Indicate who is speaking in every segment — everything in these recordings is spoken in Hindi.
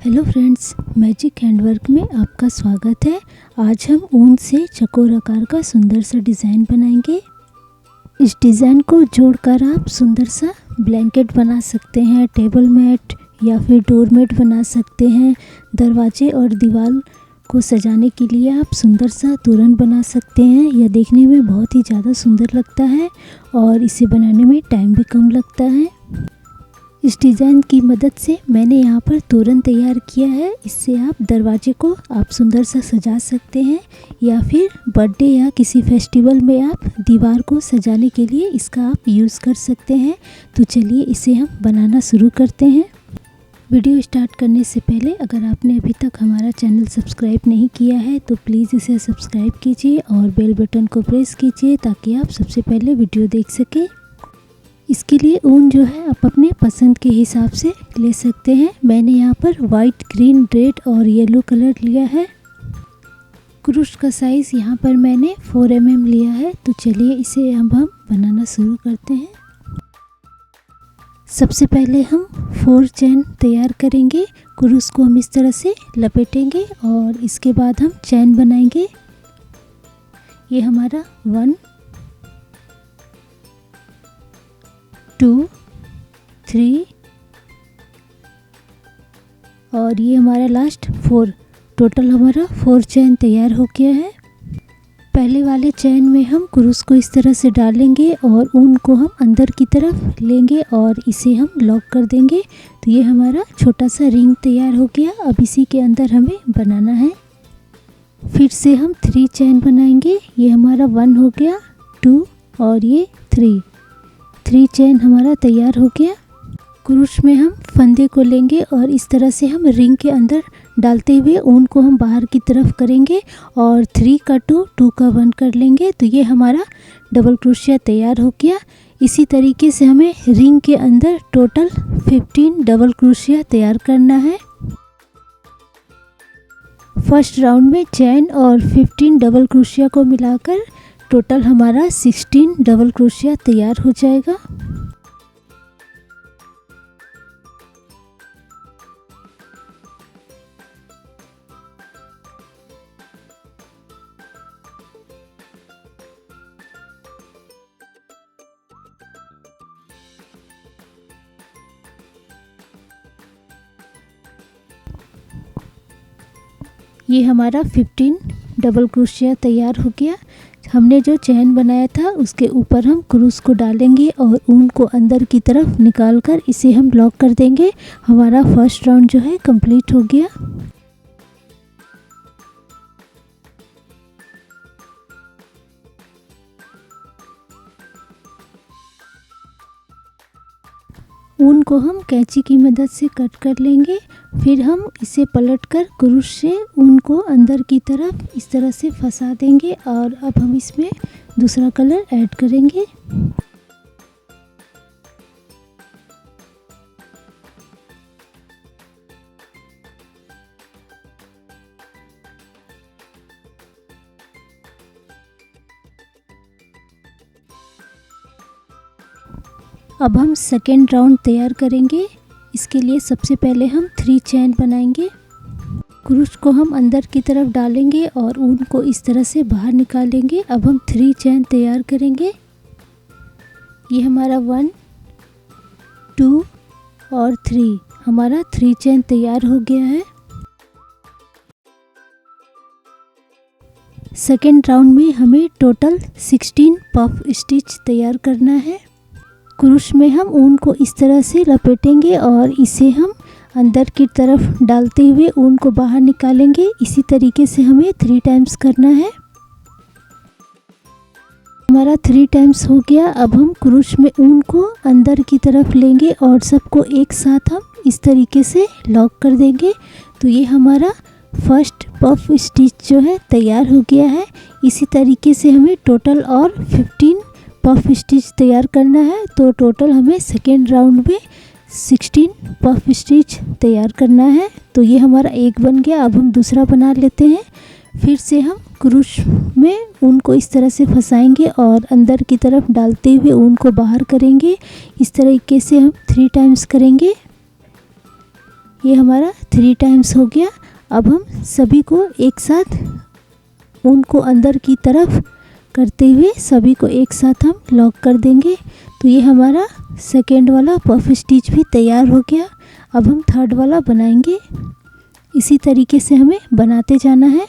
Speaker 1: हेलो फ्रेंड्स, मैजिक हैंडवर्क में आपका स्वागत है। आज हम ऊन से चकोर आकार का सुंदर सा डिज़ाइन बनाएंगे। इस डिज़ाइन को जोड़कर आप सुंदर सा ब्लैंकेट बना सकते हैं, टेबल मैट या फिर डोर मैट बना सकते हैं। दरवाजे और दीवार को सजाने के लिए आप सुंदर सा तोरण बना सकते हैं। यह देखने में बहुत ही ज़्यादा सुंदर लगता है और इसे बनाने में टाइम भी कम लगता है। इस डिज़ाइन की मदद से मैंने यहाँ पर तोरण तैयार किया है। इससे आप दरवाजे को आप सुंदर सा सजा सकते हैं या फिर बर्थडे या किसी फेस्टिवल में आप दीवार को सजाने के लिए इसका आप यूज़ कर सकते हैं। तो चलिए इसे हम बनाना शुरू करते हैं। वीडियो स्टार्ट करने से पहले अगर आपने अभी तक हमारा चैनल सब्सक्राइब नहीं किया है तो प्लीज़ इसे सब्सक्राइब कीजिए और बेल बटन को प्रेस कीजिए ताकि आप सबसे पहले वीडियो देख सकें। इसके लिए ऊन जो है आप अपने पसंद के हिसाब से ले सकते हैं। मैंने यहाँ पर वाइट, ग्रीन, रेड और येलो कलर लिया है। क्रूश का साइज़ यहाँ पर मैंने 4 mm लिया है। तो चलिए इसे हम बनाना शुरू करते हैं। सबसे पहले हम 4 चैन तैयार करेंगे। क्रूश को हम इस तरह से लपेटेंगे और इसके बाद हम चैन बनाएंगे। ये हमारा 1 2 3 और ये हमारा लास्ट 4। टोटल हमारा 4 चैन तैयार हो गया है। पहले वाले चैन में हम क्रूश को इस तरह से डालेंगे और ऊन को हम अंदर की तरफ लेंगे और इसे हम लॉक कर देंगे। तो ये हमारा छोटा सा रिंग तैयार हो गया। अब इसी के अंदर हमें बनाना है। फिर से हम 3 चैन बनाएंगे। ये हमारा 1 हो गया, 2 और ये 3 चैन हमारा तैयार हो गया। क्रूश में हम फंदे को लेंगे और इस तरह से हम रिंग के अंदर डालते हुए ऊन को हम बाहर की तरफ करेंगे और 3 का 2, 2 का 1 कर लेंगे। तो ये हमारा डबल क्रोशिया तैयार हो गया। इसी तरीके से हमें रिंग के अंदर टोटल 15 डबल क्रोशिया तैयार करना है। फर्स्ट राउंड में चैन और 15 डबल क्रोशिया को मिलाकर टोटल हमारा 16 डबल क्रोशिया तैयार हो जाएगा। ये हमारा 15 डबल क्रोशिया तैयार हो गया। हमने जो चैन बनाया था उसके ऊपर हम क्रूश को डालेंगे और ऊन को अंदर की तरफ निकालकर इसे हम लॉक कर देंगे। हमारा फर्स्ट राउंड जो है कंप्लीट हो गया। ऊन को हम कैंची की मदद से कट कर लेंगे। फिर हम इसे पलटकर क्रूश से ऊन को अंदर की तरफ इस तरह से फंसा देंगे और अब हम इसमें दूसरा कलर ऐड करेंगे। अब हम सेकेंड राउंड तैयार करेंगे। इसके लिए सबसे पहले हम 3 चैन बनाएंगे। क्रूश को हम अंदर की तरफ डालेंगे और ऊन को इस तरह से बाहर निकालेंगे। अब हम 3 चैन तैयार करेंगे। ये हमारा 1 2 और 3 हमारा 3 चैन तैयार हो गया है। सेकेंड राउंड में हमें टोटल 16 पफ स्टिच तैयार करना है। क्रूश में हम ऊन को इस तरह से लपेटेंगे और इसे हम अंदर की तरफ डालते हुए ऊन को बाहर निकालेंगे। इसी तरीके से हमें 3 टाइम्स करना है। हमारा 3 टाइम्स हो गया। अब हम क्रूश में ऊन को अंदर की तरफ लेंगे और सबको एक साथ हम इस तरीके से लॉक कर देंगे। तो ये हमारा फर्स्ट पफ स्टिच जो है तैयार हो गया है। इसी तरीके से हमें टोटल और 15 पफ स्टिच तैयार करना है। तो टोटल हमें सेकेंड राउंड में 16 पफ स्टिच तैयार करना है। तो ये हमारा एक बन गया। अब हम दूसरा बना लेते हैं। फिर से हम क्रूश में ऊन को इस तरह से फंसाएंगे और अंदर की तरफ डालते हुए ऊन को बाहर करेंगे। इस तरीके से हम 3 टाइम्स करेंगे। ये हमारा 3 टाइम्स हो गया। अब हम सभी को एक साथ ऊन को अंदर की तरफ करते हुए सभी को एक साथ हम लॉक कर देंगे। तो ये हमारा सेकेंड वाला पफ स्टिच भी तैयार हो गया। अब हम थर्ड वाला बनाएंगे। इसी तरीके से हमें बनाते जाना है।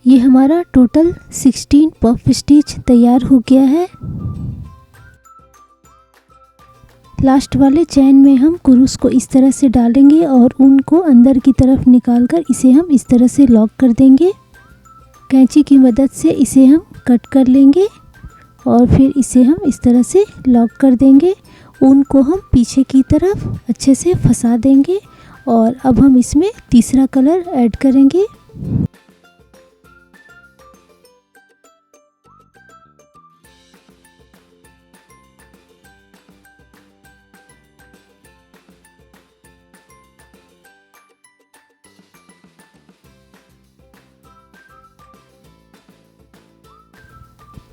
Speaker 1: ये हमारा टोटल 16 पफ स्टिच तैयार हो गया है। लास्ट वाले चैन में हम क्रूस को इस तरह से डालेंगे और ऊन को अंदर की तरफ निकालकर इसे हम इस तरह से लॉक कर देंगे। कैंची की मदद से इसे हम कट कर लेंगे और फिर इसे हम इस तरह से लॉक कर देंगे। ऊन को हम पीछे की तरफ अच्छे से फंसा देंगे और अब हम इसमें तीसरा कलर ऐड करेंगे।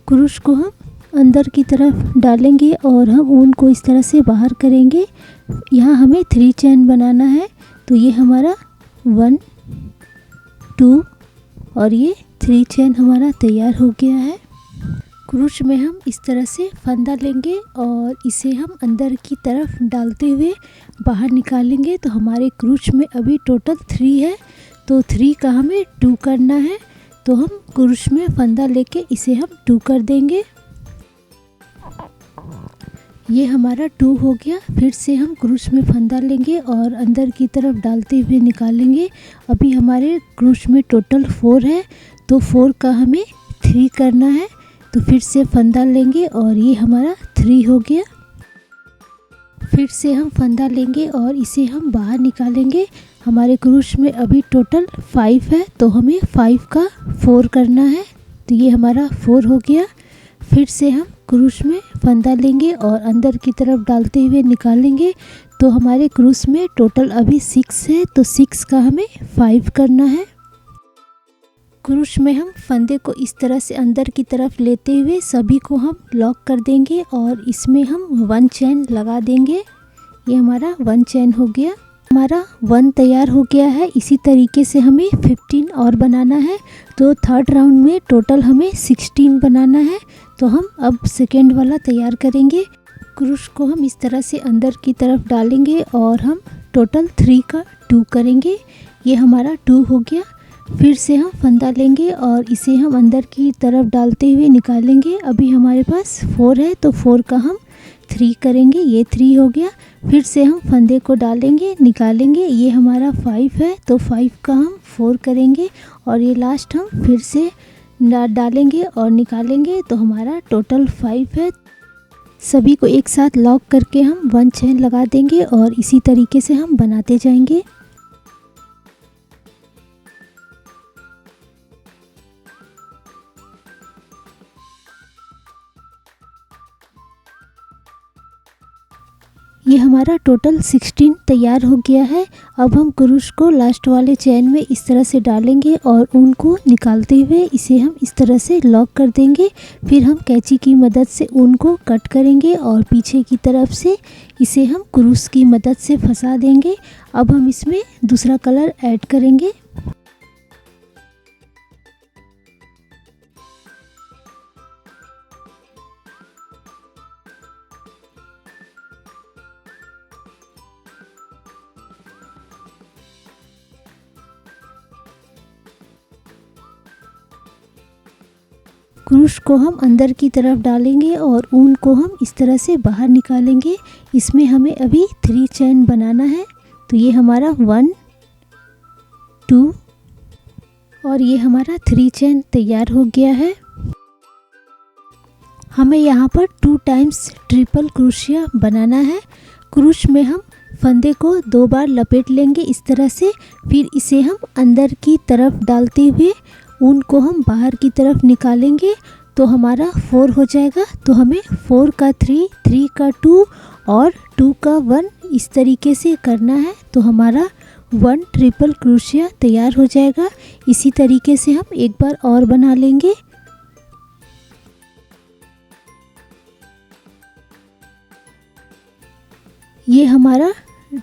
Speaker 1: क्रूश को हम अंदर की तरफ डालेंगे और हम ऊन को इस तरह से बाहर करेंगे। यहाँ हमें 3 चैन बनाना है। तो ये हमारा 1 2 और ये 3 चैन हमारा तैयार हो गया है। क्रूश में हम इस तरह से फंदा लेंगे और इसे हम अंदर की तरफ डालते हुए बाहर निकालेंगे। तो हमारे क्रूश में अभी टोटल 3 है, तो 3 का हमें 2 करना है। तो हम क्रूश में फंदा लेके इसे हम 2 कर देंगे। ये हमारा 2 हो गया। फिर से हम क्रूश में फंदा लेंगे और अंदर की तरफ डालते हुए निकालेंगे। अभी हमारे क्रूश में टोटल 4 है, तो 4 का हमें 3 करना है। तो फिर से फंदा लेंगे और ये हमारा 3 हो गया। फिर से हम फंदा लेंगे और इसे हम बाहर निकालेंगे। हमारे क्रूश में अभी टोटल 5 है, तो हमें 5 का 4 करना है। तो ये हमारा 4 हो गया। फिर से हम क्रूश में फंदा लेंगे और अंदर की तरफ डालते हुए निकालेंगे। तो हमारे क्रूश में टोटल अभी 6 है, तो 6 का हमें 5 करना है। क्रूश में हम फंदे को इस तरह से अंदर की तरफ लेते हुए सभी को हम लॉक कर देंगे और इसमें हम 1 चैन लगा देंगे। ये हमारा 1 चैन हो गया। हमारा 1 तैयार हो गया है। इसी तरीके से हमें 15 और बनाना है। तो थर्ड राउंड में टोटल हमें 16 बनाना है। तो हम अब सेकेंड वाला तैयार करेंगे। क्रूश को हम इस तरह से अंदर की तरफ डालेंगे और हम टोटल 3 का 2 करेंगे। ये हमारा 2 हो गया। फिर से हम फंदा लेंगे और इसे हम अंदर की तरफ डालते हुए निकालेंगे। अभी हमारे पास 4 है, तो 4 का हम 3 करेंगे। ये 3 हो गया। फिर से हम फंदे को डालेंगे, निकालेंगे। ये हमारा 5 है, तो 5 का हम 4 करेंगे और ये लास्ट हम फिर से डालेंगे और निकालेंगे। तो हमारा टोटल 5 है। सभी को एक साथ लॉक करके हम 1 चैन लगा देंगे और इसी तरीके से हम बनाते जाएंगे। ये हमारा टोटल 16 तैयार हो गया है। अब हम क्रूश को लास्ट वाले चैन में इस तरह से डालेंगे और ऊन को निकालते हुए इसे हम इस तरह से लॉक कर देंगे। फिर हम कैंची की मदद से ऊन को कट करेंगे और पीछे की तरफ से इसे हम क्रूश की मदद से फंसा देंगे। अब हम इसमें दूसरा कलर ऐड करेंगे। क्रूश को हम अंदर की तरफ डालेंगे और ऊन को हम इस तरह से बाहर निकालेंगे। इसमें हमें अभी 3 चेन बनाना है। तो ये हमारा 1 2 और ये हमारा 3 चेन तैयार हो गया है। हमें यहाँ पर 2 टाइम्स ट्रिपल क्रोशिया बनाना है। क्रूश में हम फंदे को 2 बार लपेट लेंगे इस तरह से, फिर इसे हम अंदर की तरफ डालते हुए ऊन को हम बाहर की तरफ निकालेंगे तो हमारा 4 हो जाएगा। तो हमें 4 का 3, 3 का 2 और 2 का 1 इस तरीके से करना है। तो हमारा 1 ट्रिपल क्रोशिया तैयार हो जाएगा। इसी तरीके से हम एक बार और बना लेंगे। ये हमारा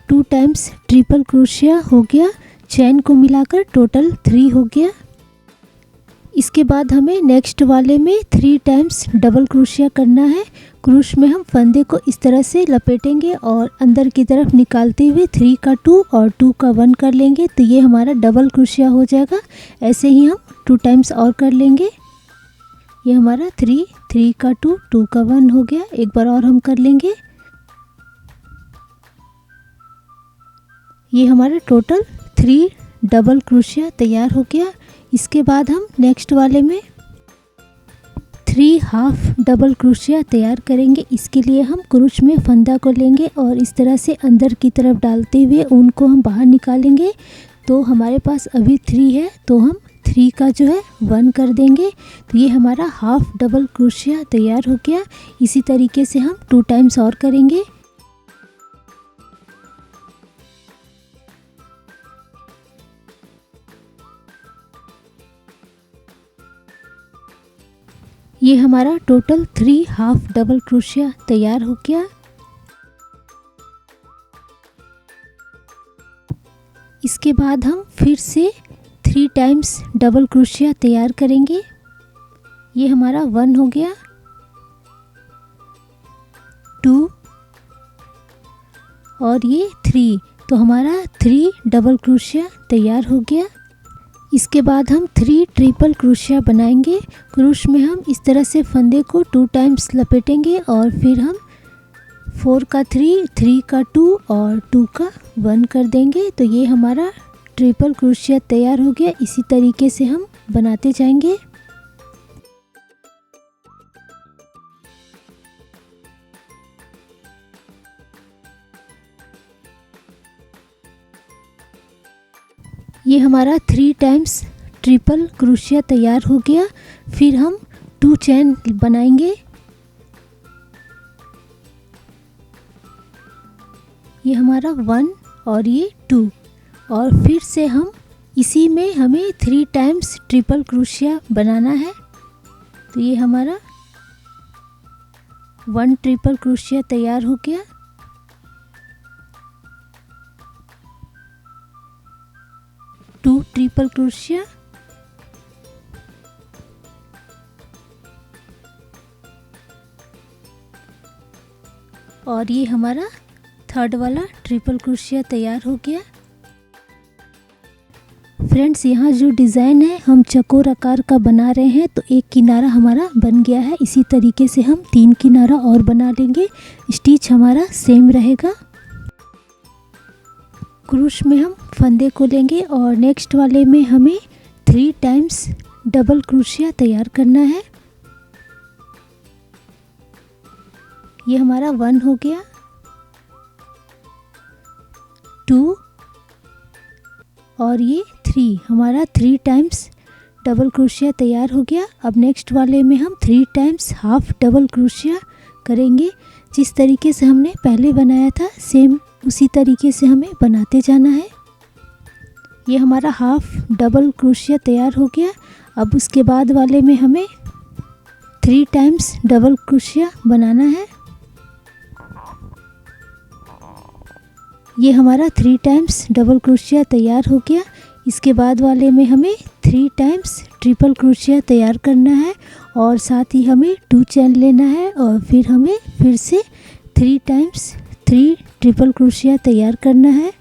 Speaker 1: 2 टाइम्स ट्रिपल क्रोशिया हो गया। चेन को मिलाकर टोटल 3 हो गया। इसके बाद हमें नेक्स्ट वाले में 3 टाइम्स डबल क्रोशिया करना है। क्रूश में हम फंदे को इस तरह से लपेटेंगे और अंदर की तरफ निकालते हुए 3 का 2 और 2 का 1 कर लेंगे। तो ये हमारा डबल क्रोशिया हो जाएगा। ऐसे ही हम 2 टाइम्स और कर लेंगे। ये हमारा 3, 3 का 2, 2 का 1 हो गया। एक बार और हम कर लेंगे। ये हमारा टोटल 3 डबल क्रोशिया तैयार हो गया। इसके बाद हम नेक्स्ट वाले में 3 हाफ डबल क्रोशिया तैयार करेंगे। इसके लिए हम क्रूश में फंदा को लेंगे और इस तरह से अंदर की तरफ डालते हुए ऊन को हम बाहर निकालेंगे। तो हमारे पास अभी 3 है, तो हम 3 का जो है 1 कर देंगे। तो ये हमारा हाफ डबल क्रोशिया तैयार हो गया। इसी तरीके से हम 2 टाइम्स और करेंगे। ये हमारा टोटल 3 हाफ डबल क्रोशिया तैयार हो गया। इसके बाद हम फिर से 3 टाइम्स डबल क्रोशिया तैयार करेंगे। ये हमारा 1 हो गया, 2 और ये 3। तो हमारा 3 डबल क्रोशिया तैयार हो गया। इसके बाद हम 3 ट्रिपल क्रोशिया बनाएंगे। क्रूश में हम इस तरह से फंदे को 2 टाइम्स लपेटेंगे और फिर हम 4 का 3, 3 का 2 और 2 का 1 कर देंगे। तो ये हमारा ट्रिपल क्रोशिया तैयार हो गया। इसी तरीके से हम बनाते जाएंगे। ये हमारा 3 टाइम्स ट्रिपल क्रोशिया तैयार हो गया। फिर हम 2 चेन बनाएंगे। ये हमारा 1 और ये 2 और फिर से हम इसी में हमें 3 टाइम्स ट्रिपल क्रोशिया बनाना है। तो ये हमारा 1 ट्रिपल क्रोशिया तैयार हो गया। 2 ट्रिपल क्रोशिया और ये हमारा 3rd वाला ट्रिपल क्रोशिया तैयार हो गया। फ्रेंड्स, यहाँ जो डिज़ाइन है हम चकोर आकार का बना रहे हैं। तो एक किनारा हमारा बन गया है। इसी तरीके से हम 3 किनारा और बना लेंगे। स्टिच हमारा सेम रहेगा। क्रूश में हम फंदे को लेंगे और नेक्स्ट वाले में हमें 3 टाइम्स डबल क्रोशिया तैयार करना है। ये हमारा 1 हो गया, 2 और ये 3। हमारा 3 टाइम्स डबल क्रोशिया तैयार हो गया। अब नेक्स्ट वाले में हम 3 टाइम्स हाफ डबल क्रोशिया करेंगे। जिस तरीके से हमने पहले बनाया था सेम उसी तरीके से हमें बनाते जाना है। ये हमारा हाफ डबल क्रोशिया तैयार हो गया। अब उसके बाद वाले में हमें 3 टाइम्स डबल क्रोशिया बनाना है। ये हमारा 3 टाइम्स डबल क्रोशिया तैयार हो गया। इसके बाद वाले में हमें 3 टाइम्स ट्रिपल क्रोशिया तैयार करना है और साथ ही हमें 2 चेन लेना है और फिर हमें फिर से 3 टाइम्स 3 ट्रिपल क्रोशिया तैयार करना है।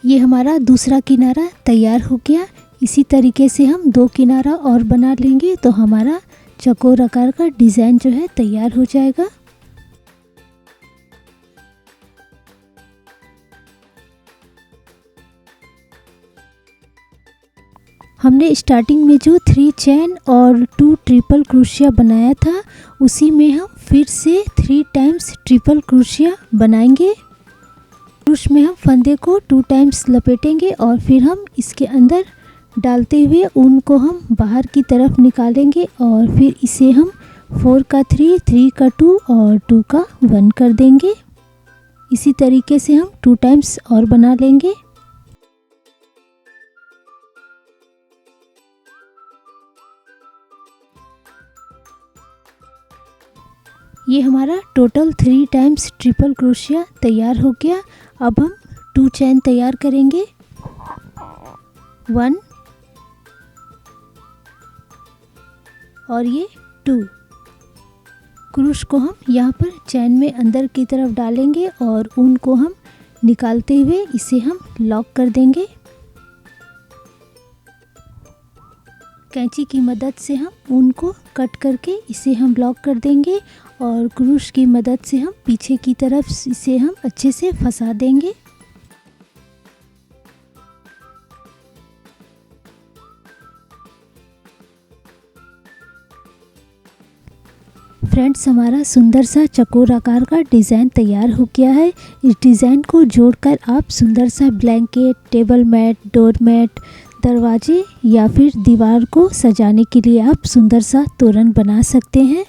Speaker 1: ये हमारा दूसरा किनारा तैयार हो गया। इसी तरीके से हम 2 किनारा और बना लेंगे तो हमारा चौकोर आकार का डिज़ाइन जो है तैयार हो जाएगा। हमने स्टार्टिंग में जो 3 चेन और 2 ट्रिपल क्रोशिया बनाया था उसी में हम फिर से 3 टाइम्स ट्रिपल क्रोशिया बनाएंगे। क्रूश में हम फंदे को 2 टाइम्स लपेटेंगे और फिर हम इसके अंदर डालते हुए ऊन को हम बाहर की तरफ निकालेंगे और फिर इसे हम 4 का 3, 3 का 2 और 2 का 1 कर देंगे। इसी तरीके से हम 2 टाइम्स और बना लेंगे। ये हमारा टोटल 3 टाइम्स ट्रिपल क्रोशिया तैयार हो गया। अब हम 2 चेन तैयार करेंगे। 1 और ये 2 क्रूश को हम यहाँ पर चैन में अंदर की तरफ डालेंगे और ऊन को हम निकालते हुए इसे हम लॉक कर देंगे। कैंची की मदद से हम ऊन को कट करके इसे हम लॉक कर देंगे और क्रूश की मदद से हम पीछे की तरफ इसे हम अच्छे से फंसा देंगे। फ्रेंड्स, हमारा सुंदर सा चौकोर आकार का डिज़ाइन तैयार हो गया है। इस डिज़ाइन को जोड़कर आप सुंदर सा blanket, table mat, door mat, दरवाजे या फिर दीवार को सजाने के लिए आप सुंदर सा तोरण बना सकते हैं।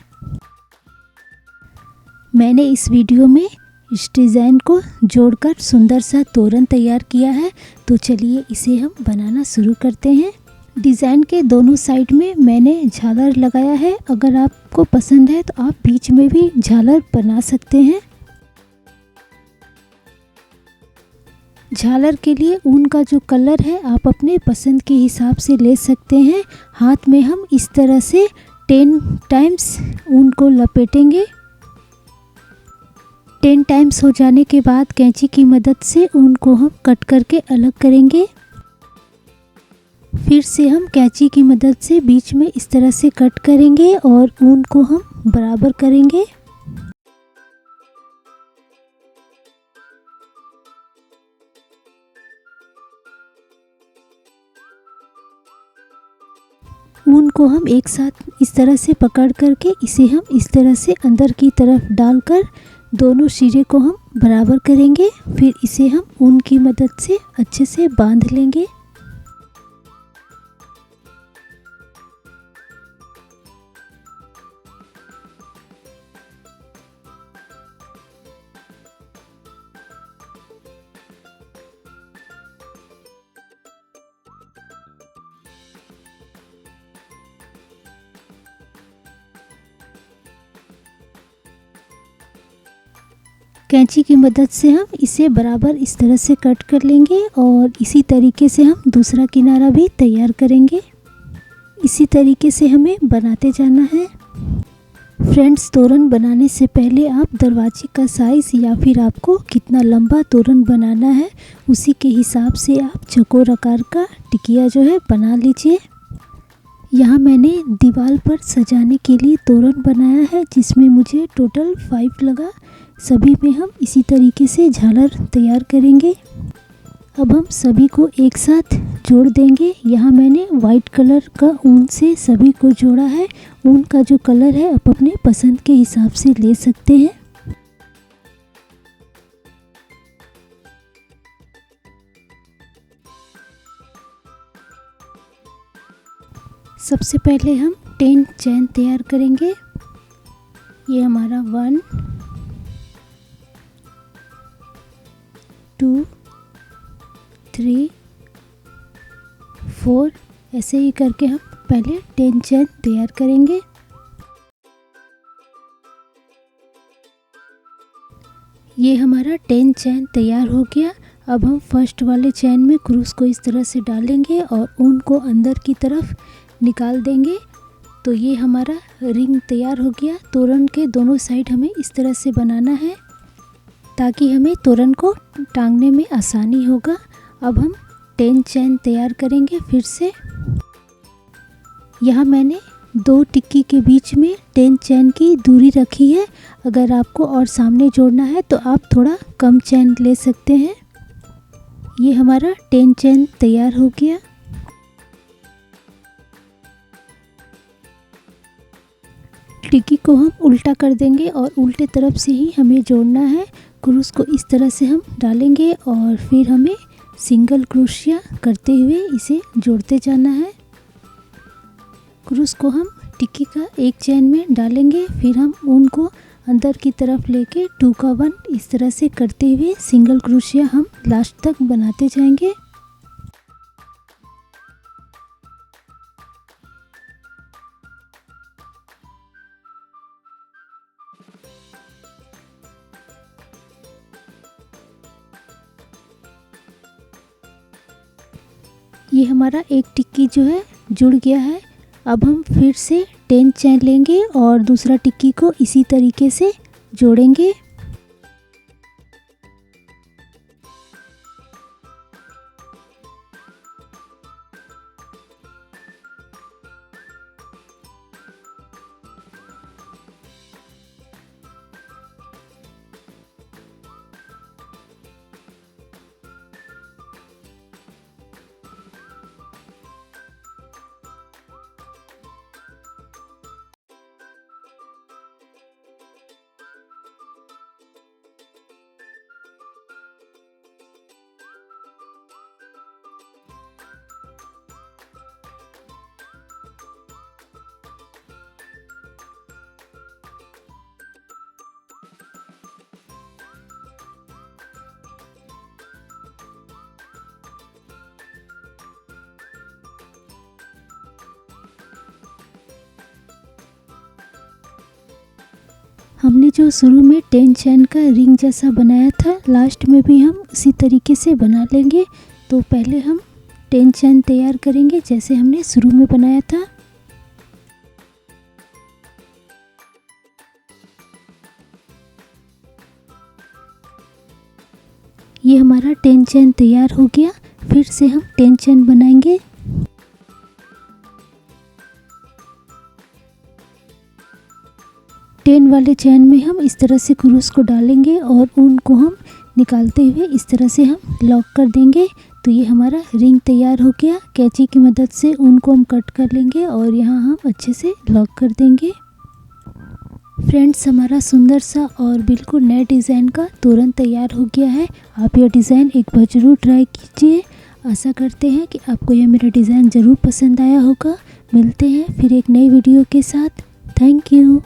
Speaker 1: मैंने इस वीडियो में इस डिज़ाइन को जोड़कर सुंदर सा तोरण तैयार किया है, तो चलिए इसे हम बनाना शुरू करते हैं। डिज़ाइन के दोनों साइड में मैंने झालर लगाया है। अगर आपको पसंद है तो आप बीच में भी झालर बना सकते हैं। झालर के लिए ऊन का जो कलर है आप अपने पसंद के हिसाब से ले सकते हैं। हाथ में हम इस तरह से 10 टाइम्स ऊन को लपेटेंगे। 10 टाइम्स हो जाने के बाद कैंची की मदद से ऊन को हम कट करके अलग करेंगे। फिर से हम कैंची की मदद से बीच में इस तरह से कट करेंगे और ऊन को हम बराबर करेंगे। ऊन को हम एक साथ इस तरह से पकड़ करके इसे हम इस तरह से अंदर की तरफ डालकर दोनों सिरे को हम बराबर करेंगे। फिर इसे हम ऊन की मदद से अच्छे से बांध लेंगे। कैंची की मदद से हम इसे बराबर इस तरह से कट कर लेंगे और इसी तरीके से हम दूसरा किनारा भी तैयार करेंगे। इसी तरीके से हमें बनाते जाना है। फ्रेंड्स, तोरण बनाने से पहले आप दरवाजे का साइज़ या फिर आपको कितना लंबा तोरण बनाना है उसी के हिसाब से आप चौकोर आकार का टिकिया जो है बना लीजिए। यहाँ मैंने दीवार पर सजाने के लिए तोरण बनाया है जिसमें मुझे टोटल 5 लगा। सभी में हम इसी तरीके से झालर तैयार करेंगे। अब हम सभी को एक साथ जोड़ देंगे। यहाँ मैंने वाइट कलर का ऊन से सभी को जोड़ा है। ऊन का जो कलर है आप अपने पसंद के हिसाब से ले सकते हैं। सबसे पहले हम 10 चैन तैयार करेंगे। ये हमारा 1 2 3 4 ऐसे ही करके हम पहले 10 चैन तैयार करेंगे। ये हमारा 10 चैन तैयार हो गया। अब हम फर्स्ट वाले चैन में क्रूस को इस तरह से डालेंगे और ऊन को अंदर की तरफ निकाल देंगे। तो ये हमारा रिंग तैयार हो गया। तोरण के दोनों साइड हमें इस तरह से बनाना है ताकि हमें तोरण को टांगने में आसानी होगा। अब हम 10 चैन तैयार करेंगे। फिर से यहाँ मैंने 2 टिक्की के बीच में 10 चैन की दूरी रखी है। अगर आपको और सामने जोड़ना है तो आप थोड़ा कम चैन ले सकते हैं। ये हमारा 10 चैन तैयार हो गया। टिक्की को हम उल्टा कर देंगे और उल्टे तरफ से ही हमें जोड़ना है। क्रूस को इस तरह से हम डालेंगे और फिर हमें सिंगल क्रोशिया करते हुए इसे जोड़ते जाना है। क्रूस को हम टिक्की का एक चैन में डालेंगे, फिर हम ऊन को अंदर की तरफ लेके 2 का 1 इस तरह से करते हुए सिंगल क्रोशिया हम लास्ट तक बनाते जाएंगे। ये हमारा एक टिक्की जो है जुड़ गया है। अब हम फिर से 10 चैन लेंगे और दूसरा टिक्की को इसी तरीके से जोड़ेंगे। हमने जो शुरू में 10 चैन का रिंग जैसा बनाया था, लास्ट में भी हम उसी तरीके से बना लेंगे। तो पहले हम 10 चैन तैयार करेंगे जैसे हमने शुरू में बनाया था। ये हमारा 10 चैन तैयार हो गया। फिर से हम 10 चैन बनाएंगे। टेन वाले चैन में हम इस तरह से क्रूस को डालेंगे और ऊन को हम निकालते हुए इस तरह से हम लॉक कर देंगे। तो ये हमारा रिंग तैयार हो गया। कैंची की मदद से ऊन को हम कट कर लेंगे और यहाँ हम अच्छे से लॉक कर देंगे। फ्रेंड्स, हमारा सुंदर सा और बिल्कुल नए डिज़ाइन का तोरण तैयार हो गया है। आप यह डिज़ाइन एक बार ज़रूर ट्राई कीजिए। आशा करते हैं कि आपको यह मेरा डिज़ाइन ज़रूर पसंद आया होगा। मिलते हैं फिर एक नई वीडियो के साथ। Thank you.